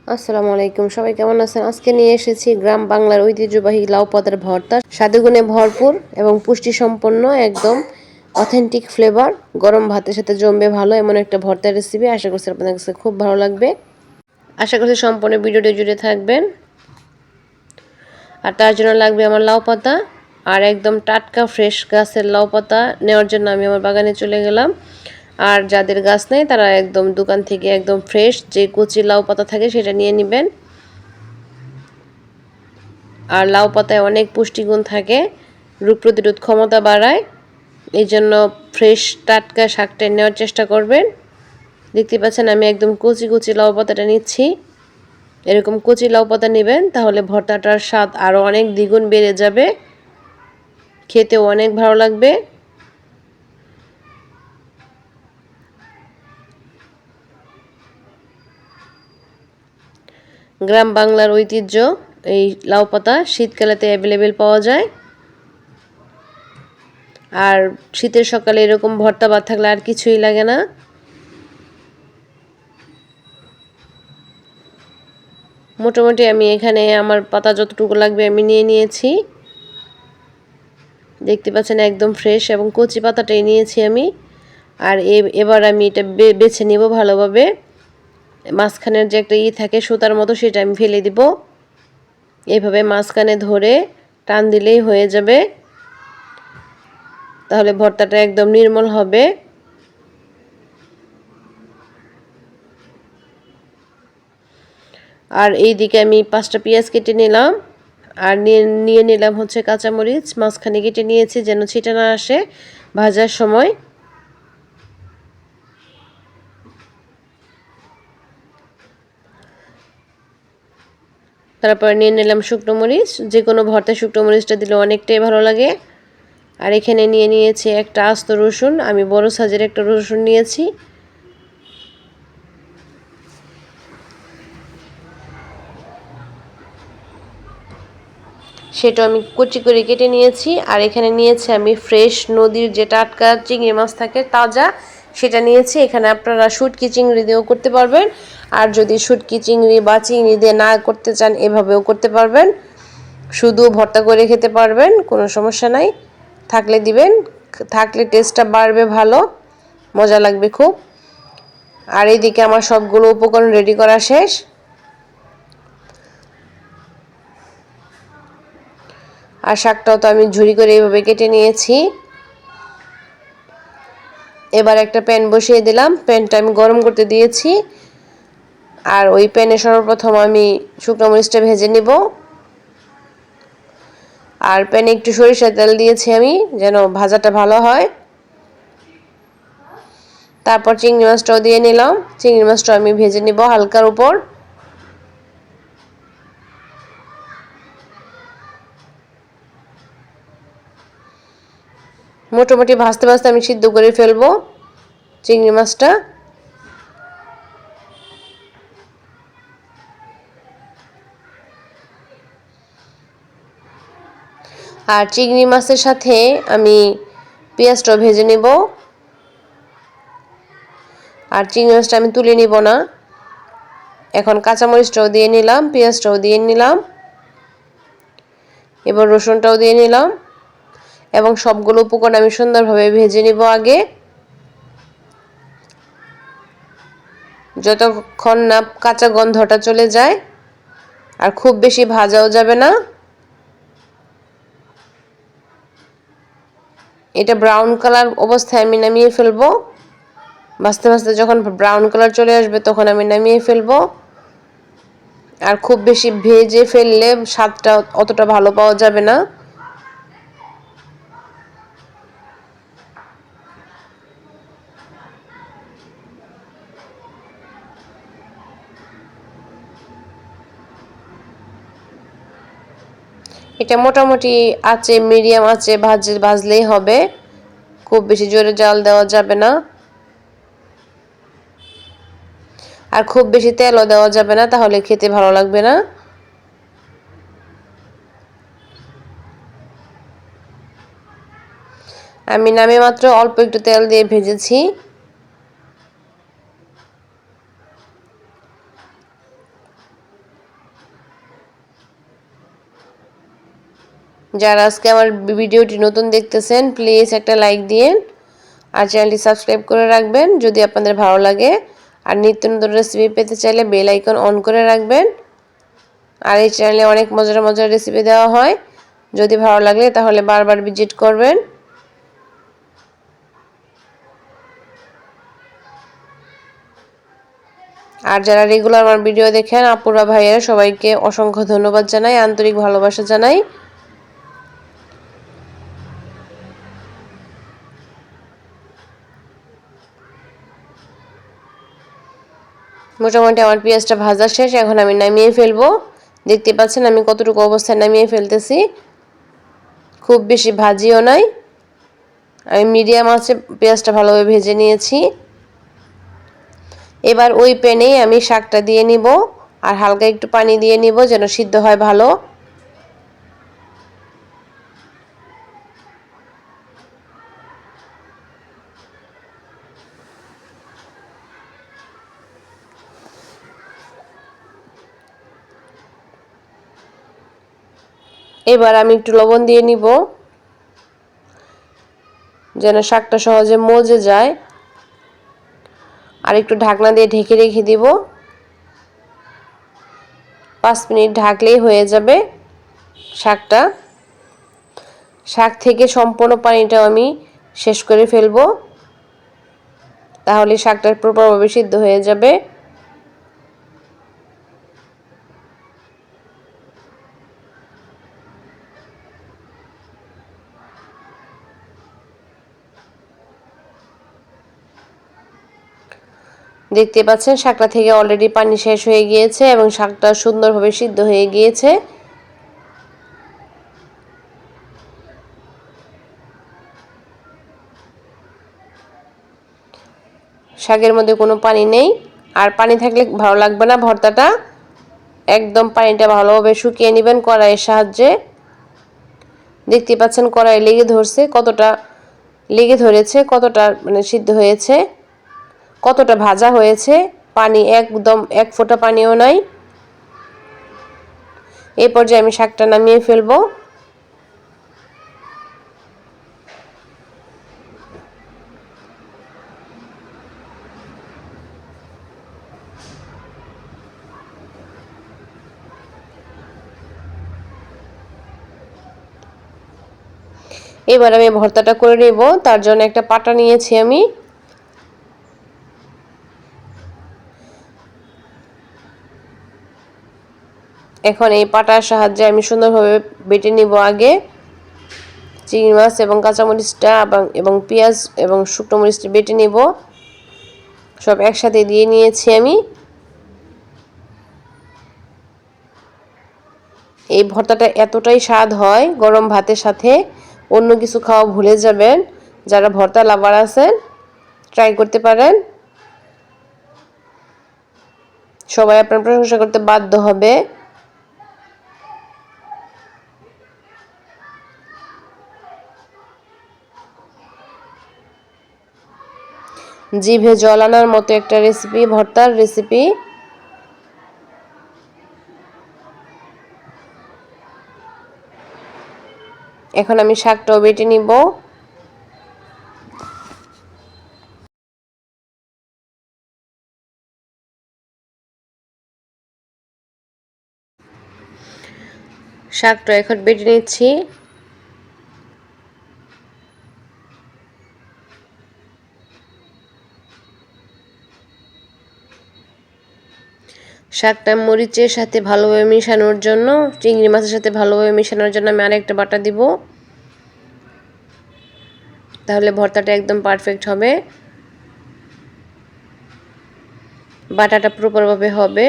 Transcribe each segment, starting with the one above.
আসসালামু আলাইকুম, সবাই কেমন আছেন? আজকে নিয়ে এসেছি গ্রাম বাংলার ঐতিহ্যবাহী লাউ পাতার ভর্তা। স্বাদগুণে ভরপুর এবং পুষ্টি সম্পন্ন, একদম অথেন্টিক ফ্লেভার। গরম ভাতের সাথে জমবে ভালো এমন একটা ভর্তার রেসিপি। আশা করছি আপনাদের কাছে খুব ভালো লাগবে। আশা করছি সম্পূর্ণ ভিডিওটি জুড়ে থাকবেন। আর তার জন্য লাগবে আমার লাউ পাতা, আর একদম টাটকা ফ্রেশ গাছের লাউ পাতা নেওয়ার জন্য আমি আমার বাগানে চলে গেলাম। আর যাদের গাছ নেই তারা একদম দোকান থেকে একদম ফ্রেশ যে কচি লাউ পাতা থাকে সেটা নিয়ে নেবেন। আর লাউ পাতায় অনেক পুষ্টিগুণ থাকে, রোগ প্রতিরোধ ক্ষমতা বাড়ায়। এই জন্য ফ্রেশ টাটকা শাকটা নেওয়ার চেষ্টা করবেন। দেখতে পাচ্ছেন আমি একদম কচি কচি লাউ পাতাটা নিচ্ছি। এরকম কচি লাউ পাতা নেবেন, তাহলে ভর্তাটার স্বাদ আরও অনেক দ্বিগুণ বেড়ে যাবে, খেতেও অনেক ভালো লাগবে। গ্রাম বাংলার ঐতিহ্য এই লাউ পাতা শীতকালেতে অ্যাভেলেবেল পাওয়া যায়। আর শীতের সকালে এরকম ভর্তা ভাত থাকলে আর কিছুই লাগে না। মোটামুটি আমি এখানে আমার পাতা যতটুকু লাগবে আমি নিয়ে নিয়েছি। দেখতে পাচ্ছেন একদম ফ্রেশ এবং কচি পাতাটাই নিয়েছি আমি। আর এবার আমি এটা বেছে নেব ভালোভাবে। মাঝখানের যে একটা থাকে সুতার মতো, সেটা আমি ফেলে দিব। এইভাবে মাঝখানে ধরে টান দিলেই হয়ে যাবে, তাহলে ভর্তাটা একদম নির্মল হবে। আর এই দিকে আমি 5টা পেঁয়াজ কেটে নিলাম, আর নিয়ে নিলাম হচ্ছে কাঁচামরিচ, মাঝখানে কেটে নিয়েছি যেন ছিটা না আসে ভাজার সময়। তারপর নিয়ে নিলাম শুকনো মরিচ, যে কোনো ভর্তায় শুকনো মরিচটা দিলে অনেকটাই ভালো লাগে। আর এখানে নিয়ে নিয়েছি একটা আস্ত রসুন, আমি বড় সাইজের একটা রসুন নিয়েছি। সেটা আমি কুচি করে কেটে নিয়েছি। আর এখানে নিয়েছি আমি ফ্রেশ নদীর যে টাটকা চিংড়ি মাছ থাকে তাজা, সেটা নিয়েছি। এখানে আপনারা শুটকি চিংড়ি দিয়েও করতে পারবেন, আর যদি শুটকি চিংড়ি বা চিংড়ি দিয়ে না করতে চান এভাবেও করতে পারবেন, শুধু ভর্তা করে খেতে পারবেন, কোনো সমস্যা নাই। থাকলে দিবেন, থাকলে টেস্টটা বাড়বে, ভালো মজা লাগবে খুব। আর এইদিকে আমার সবগুলো উপকরণ রেডি করা শেষ। আর শাকটাও তো আমি ঝুরি করে এইভাবে কেটে নিয়েছি। এবার একটা প্যান বসিয়ে দিলাম, প্যানটা আমি গরম করতে দিয়েছি। আর ওই প্যানে সর্বপ্রথম আমি শুকনো মরিচটা ভেজে নিব। আর প্যানে একটু সরিষার তেল দিয়েছি আমি, যেন ভাজাটা ভালো হয়। তারপর চিংড়ি মাছটাও দিয়ে নিলাম, চিংড়ি মাছটা আমি ভেজে নিব হালকার উপর। মোটামুটি ভাজতে ভাজতে আমি সিদ্ধ করে ফেলবো চিংড়ি মাছটা। আর চিংড়ি মাছের সাথে আমি পেঁয়াজটাও ভেজে নেব। আর চিংড়ি মাছটা আমি তুলে নিব না, এখন কাঁচামরিচটাও দিয়ে নিলাম, পেঁয়াজটাও দিয়ে নিলাম, এবার রসুনটাও দিয়ে নিলাম, এবং সবগুলো উপকরণ আমি সুন্দরভাবে ভেজে নিব আগে, যতক্ষণ না কাঁচা গন্ধটা চলে যায়। আর খুব বেশি ভাজাও যাবে না। এটা ব্রাউন কালার অবস্থায় আমি নামিয়ে ফেলবো। ভাজতে ভাজতে যখন ব্রাউন কালার চলে আসবে তখন আমি নামিয়ে ফেলবো। আর খুব বেশি ভেজে ফেললে স্বাদটা অতটা ভালো পাওয়া যাবে না। এটা মোটামুটি আঁচে, মিডিয়াম আঁচে ভাজলেই হবে, খুব বেশি জোরে জাল দেওয়া যাবে না। আর খুব বেশি তেলও দেওয়া যাবে না, তাহলে খেতে ভালো লাগবে না। আমি নামে মাত্র অল্প একটু তেল দিয়ে ভেজেছি। যারা আজকে আমার ভিডিওটি নতুন দেখতেছেন প্লিজ একটা লাইক দিন আর চ্যানেলটি সাবস্ক্রাইব করে রাখবেন যদি আপনাদের ভালো লাগে। আর নিত্য নতুন রেসিপি পেতে চাইলে বেল আইকন অন করে রাখবেন। আর এই চ্যানেলে অনেক মজার মজার রেসিপি দেওয়া হয়, যদি ভালো লাগে তাহলে বারবার ভিজিট করবেন। আর যারা রেগুলার আমার ভিডিও দেখেন আপুরা ভাইয়েরা সবাইকে অসংখ্য ধন্যবাদ জানাই, আন্তরিক ভালোবাসা জানাই। মোটামুটি আমার পেঁয়াজটা ভাজা শেষ, এখন আমি নামিয়ে ফেলবো। দেখতে পাচ্ছেন আমি কতটুকু অবস্থায় নামিয়ে ফেলতেছি, খুব বেশি ভাজিও নাই, আমি মিডিয়াম আঁচে পেঁয়াজটা ভালোভাবে ভেজে নিয়েছি। এবার ওই প্যানেই আমি শাকটা দিয়ে নিব আর হালকা একটু পানি দিয়ে নিব যেন সিদ্ধ হয় ভালো। এবার আমি একটু লবণ দিয়ে নিব যেন শাকটা সহজে মজে যায়। আর একটু ঢাকনা দিয়ে ঢেকে রেখে দিব, 5 মিনিট ঢাকলেই হয়ে যাবে শাকটা। শাক থেকে সম্পূর্ণ পানিটা আমি শেষ করে ফেলবো, তাহলে শাকটা প্রপারভাবে সিদ্ধ হয়ে যাবে। দেখতে পাচ্ছেন শাকটা থেকে অলরেডি পানি শেষ হয়ে গিয়েছে এবং শাকটা সুন্দরভাবে সিদ্ধ হয়ে গিয়েছে। শাকের মধ্যে কোনো পানি নেই, আর পানি থাকলে ভালো লাগবে না ভর্তাটা। একদম পানিটা ভালোভাবে শুকিয়ে নেবেন কড়াইয়ের সাহায্যে। দেখতে পাচ্ছেন কড়াই লেগে ধরছে, কতটা লেগে ধরেছে, কতটা মানে সিদ্ধ হয়েছে, কতটা ভাজা হয়েছে। পানি একদম এক ফোঁটা পানিও নাই। এই পর্যায়ে আমি শাকটা নামিয়ে ফেলবো। এবার আমি ভর্তাটা করে নেব, তার জন্য একটা পাটা নিয়েছি আমি। এখন এই পাটার সাহায্যে আমি সুন্দরভাবে বেটে নিব আগে চিংড়ি মাছ এবং কাঁচামরিচটা এবং পেঁয়াজ এবং শুকনো মরিচটা বেটে নিব। সব একসাথে দিয়ে নিয়েছি আমি। এই ভর্তাটা এতটাই স্বাদ হয় গরম ভাতের সাথে, অন্য কিছু খাওয়া ভুলে যাবেন। যারা ভর্তা লাভার আছেন ট্রাই করতে পারেন, সবাই আপনার প্রশংসা করতে বাধ্য হবে। জিভে জল আনার মতো একটা রেসিপি, ভর্তার রেসিপি। এখন আমি শাকটাও বেটে নিব। শাকটা এখন বেটে নিচ্ছি। শাকটা মরিচের সাথে ভালোভাবে মিশানোর জন্য, চিংড়ি মাছের সাথে ভালোভাবে মিশানোর জন্য আমি আরেকটা বাটা দিব, তাহলে ভর্তাটা একদম পারফেক্ট হবে, বাটাটা প্রপারভাবে হবে।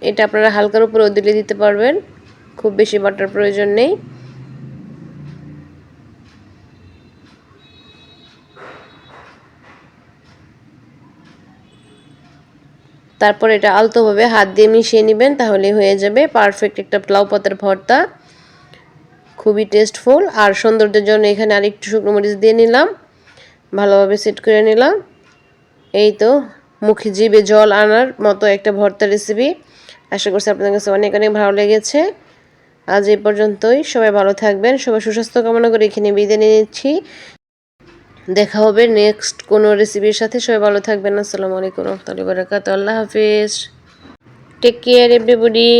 এটা আপনারা হালকার উপরেও দিলে দিতে পারবেন, খুব বেশি বাটার প্রয়োজন নেই। তারপর এটা আলতোভাবে হাত দিয়ে মিশিয়ে নেবেন, তাহলে হয়ে যাবে পারফেক্ট একটা লাউ পাতার ভর্তা, খুবই টেস্টফুল। আর সৌন্দর্যের জন্য এখানে আরেকটু শুকনো মরিচ দিয়ে নিলাম, ভালোভাবে সেট করে নিলাম। এই তো মুখে জিভে জল আনার মতো একটা ভর্তা রেসিপি। আশা করছি আপনাদের কাছে অনেক অনেক ভালো লেগেছে। আজ এই পর্যন্তই, সবাই ভালো থাকবেন, সবাই সুস্বাস্থ্য কামনা করে এখানে বিদায় নিচ্ছি। দেখা হবে নেক্সট কোনো রেসিপির সাথে। সবাই ভালো থাকবেন। আসসালামু আলাইকুম ওয়া রাহমাতুল্লাহি ওয়া বারাকাতুহু। আল্লাহ হাফেজ। Take care everybody.